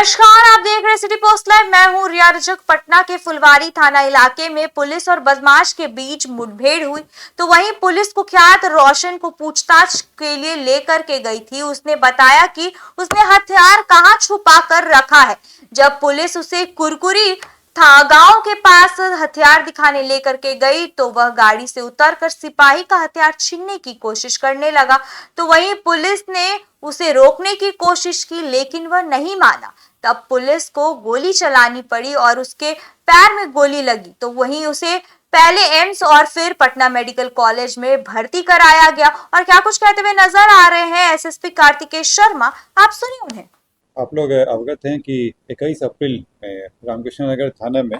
नमस्कार, आप देख रहे हैं सिटी पोस्ट लाइव। मैं हूं रिया रजक। पटना के फुलवारी थाना इलाके में पुलिस और बदमाश के बीच मुठभेड़ हुई, तो वहीं पुलिस कुख्यात रोशन को पूछताछ के लिए लेकर के गई थी। उसने बताया कि उसने हथियार कहां छुपा कर रखा है। जब पुलिस उसे कुरकुरी था गांव के पास हथियार दिखाने लेकर के गई, तो वह गाड़ी से उतरकर सिपाही का हथियार छीनने की कोशिश करने लगा। तो वहीं पुलिस ने उसे रोकने की कोशिश की, लेकिन वह नहीं माना। तब पुलिस को गोली चलानी पड़ी और उसके पैर में गोली लगी। तो वहीं उसे पहले एम्स और फिर पटना मेडिकल कॉलेज में भर्ती कराया गया। और क्या कुछ कहते हुए नजर आ रहे हैं एसएसपी कार्तिकेय शर्मा, आप सुनिए उन्हें। आप लोग अवगत हैं कि 21 अप्रैल में रामकृष्ण नगर थाना में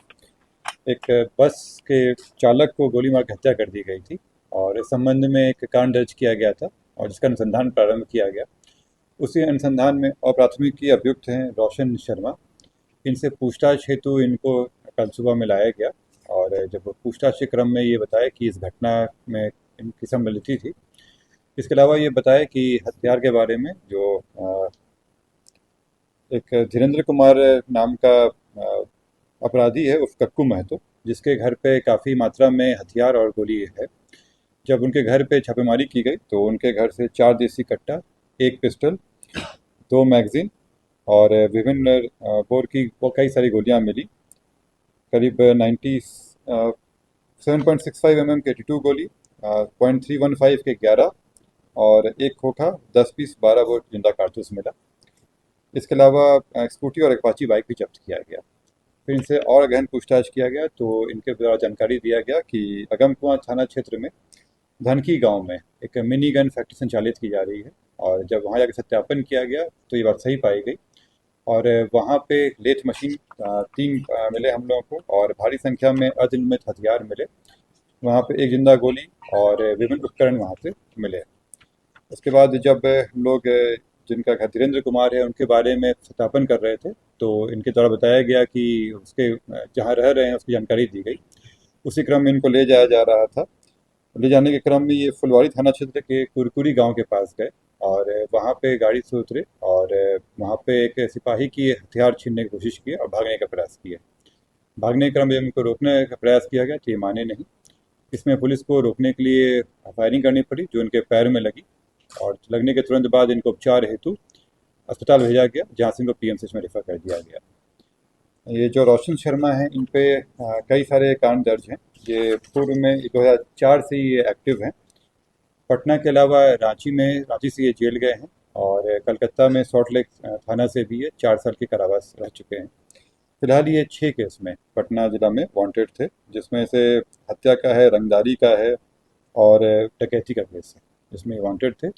एक बस के चालक को गोली मार के हत्या कर दी गई थी और इस संबंध में एक कांड दर्ज किया गया था और जिसका अनुसंधान प्रारंभ किया गया। उसी अनुसंधान में अप्राथमिकी अभियुक्त हैं रोशन शर्मा। इनसे पूछताछ हेतु इनको कल सुबह में लाया गया और जब पूछताछ के क्रम में ये बताया कि इस घटना में इनकी सम्मिलित थी। इसके अलावा ये बताया कि हथियार के बारे में जो एक धीरेन्द्र कुमार नाम का अपराधी है उस कक्कू महतो, जिसके घर पे काफ़ी मात्रा में हथियार और गोली है। जब उनके घर पे छापेमारी की गई तो उनके घर से 4 देसी कट्टा, 1 पिस्टल, 2 मैगजीन और विभिन्न बोर की कई सारी गोलियां मिली। करीब 7.65 mm के 82 गोली, 0.315 के 11 और 1 खोखा, 10 पीस 12 बोर जिंदा कारतूस मिला। इसके अलावा स्कूटी और अपाची बाइक भी जब्त किया गया। फिर इनसे और गहन पूछताछ किया गया तो इनके द्वारा जानकारी दिया गया कि अगमकुआं थाना क्षेत्र में धनकी गांव में एक मिनी गन फैक्ट्री संचालित की जा रही है और जब वहां जाकर सत्यापन किया गया तो ये बात सही पाई गई और वहां पे लेथ मशीन 3 मिले हम लोगों को और भारी संख्या में अर्धनिर्मित हथियार मिले। वहाँ पे 1 जिंदा गोली और विभिन्न उपकरण वहाँ पे मिले। उसके बाद जब हम लोग जिनका घर धीरेन्द्र कुमार है उनके बारे में सत्यापन कर रहे थे तो इनके द्वारा बताया गया कि उसके जहाँ रह रहे हैं उसकी जानकारी दी गई। उसी क्रम में इनको ले जाया जा रहा था। ले जाने के क्रम में ये फुलवारी थाना क्षेत्र के कुरकुरी गांव के पास गए और वहाँ पे गाड़ी से उतरे और वहाँ पे एक सिपाही की हथियार छीनने की कोशिश की और भागने का प्रयास किया। भागने के क्रम में इनको रोकने का प्रयास किया गया तो ये माने नहीं। इसमें पुलिस को रोकने के लिए फायरिंग करनी पड़ी जो इनके पैर में लगी और लगने के तुरंत बाद इनको उपचार हेतु अस्पताल भेजा गया, जहाँ से इनको पीएमसीएच में रेफर कर दिया गया। ये जो रोशन शर्मा हैं इन पे कई सारे कांड दर्ज हैं। ये पूर्व में 2004 से ये एक्टिव हैं। पटना के अलावा रांची से ये जेल गए हैं और कलकत्ता में सॉल्ट लेक थाना से भी ये 4 साल के कारावास रह चुके हैं। फिलहाल ये 6 केस में पटना जिला में वांटेड थे, जिसमें से हत्या का है, रंगदारी का है और डकैती का केस है, जिसमें वांटेड थे।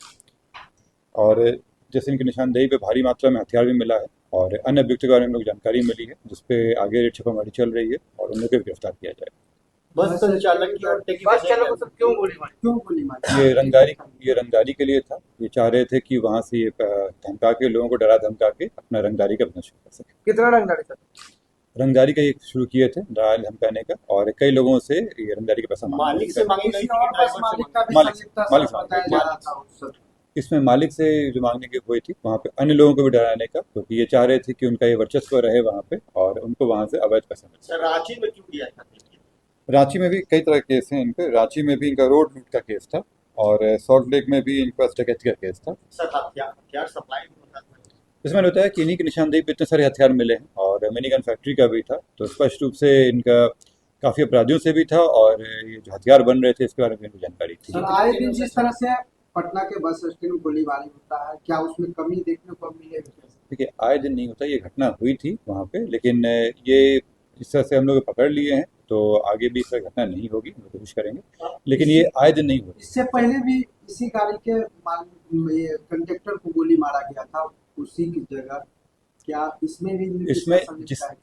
और जैसे इनकी निशानदेही पे भारी मात्रा में हथियार भी मिला है और अन्य अभियुक्त के बारे में हम लोग जानकारी मिली है, जिसपे आगे छापेमारी चल रही है और उन लोगों को गिरफ्तार किया जाए। बस संचालक की हत्या की वजह क्यों गोली मारी? ये रंगदारी के लिए था। ये चाह रहे थे कि वहाँ से ये धमका के लोगों को डरा धमका के अपना रंगदारी का बिजनेस शुरू कर सके। कितना रंगदारी था? रंगदारी का ये शुरू किए थे, डरा धमकाने का, और कई लोगों से ये रंगदारी का पैसा मालिक से मांगी गई थी। मालिक इसमें मालिक से जो मांगने की हुई थी वहाँ पे अन्य लोगों को भी डराने का, क्योंकि ये चाह रहे थे कि उनका ये वर्चस्व रहे वहाँ पे और उनको वहाँ से अवैध पैसा मिले। रांची में क्यों किया था? रांची में भी कई तरह के केस हैं इन पे। रांची में भी इनका रोड लूट का केस था और सॉल्ट लेक में भी इनका डकैती का केस था। सर हथियार सप्लाई होता था। इसमें होता है कि इन्हीं की निशानदेही पे इतने सारे हथियार मिले हैं और मिनी गन फैक्ट्री का भी था, तो स्पष्ट रूप से इनका काफ़ी अपराधियों से भी था और ये जो हथियार बन रहे थे इसके बारे में इनको जानकारी थी। सर, आए दिन जिस तरह से पटना के बस स्टैंड में गोलीबारी होता है, क्या उसमें कमी देखने को मिले? देखिए, आए दिन नहीं होता, ये घटना हुई थी वहाँ पे, लेकिन ये इस तरह से हम लोग पकड़ लिए हैं तो आगे भी इस तरह घटना नहीं होगी, हम कोशिश करेंगे, लेकिन ये आए दिन नहीं होती। इससे पहले भी इसी गाड़ी के ये कंडक्टर को गोली मारा गया था उसी की जगह, क्या इसमें भी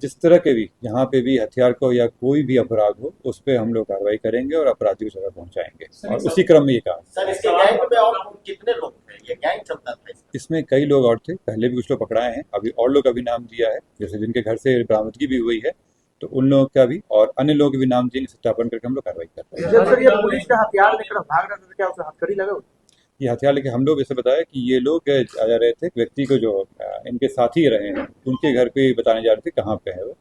जिस तरह के भी यहाँ पे भी हथियार को या कोई भी अपराध हो उस पर हम लोग कार्रवाई करेंगे और अपराधियों को सजा पहुँचाएंगे और उसी क्रम में ये काम। सर, इसके गैंग में और कितने लोग थे? ये गैंग चलता था? इसमें कई लोग और थे, पहले भी कुछ लोग पकड़ाए हैं, अभी और लोग का भी नाम दिया है, जैसे जिनके घर से बरामदगी भी हुई है तो उन लोगों का भी और अन्य लोगों के भी नाम दिए, सत्यापन करके हम लोग कार्रवाई करते हैं। जब सर ये पुलिस का हथियार लेकर भाग रहा था, क्या उसे हथकड़ी लगा? ये हथियार लेके हम लोग ऐसे बताया कि ये लोग जा रहे थे, एक व्यक्ति को जो इनके साथी रहे हैं उनके घर पे बताने जा रहे थे कहाँ पे है वो,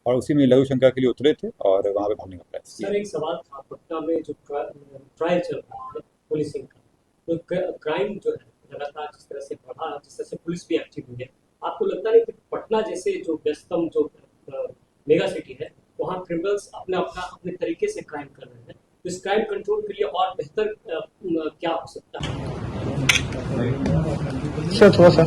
और उसी में लघु शंका के लिए उतरे थे और वहाँ पे भागने का प्रयास किया। सर एक सवाल था, पटना में जो ट्रायल चल रहा है पुलिसिंग का, तो क्राइम जो है लगातार जिस तरह से बढ़ा, जिस तरह से पुलिस भी एक्टिव हुई है, आपको लगता नहीं कि पटना जैसे जो व्यस्तम जो मेगा सिटी है वहाँ क्रिमिनल्स अपने तरीके से क्राइम कर रहे हैं, तो इस क्राइम कंट्रोल के लिए और बेहतर क्या हो सकता है? सर थोड़ा सा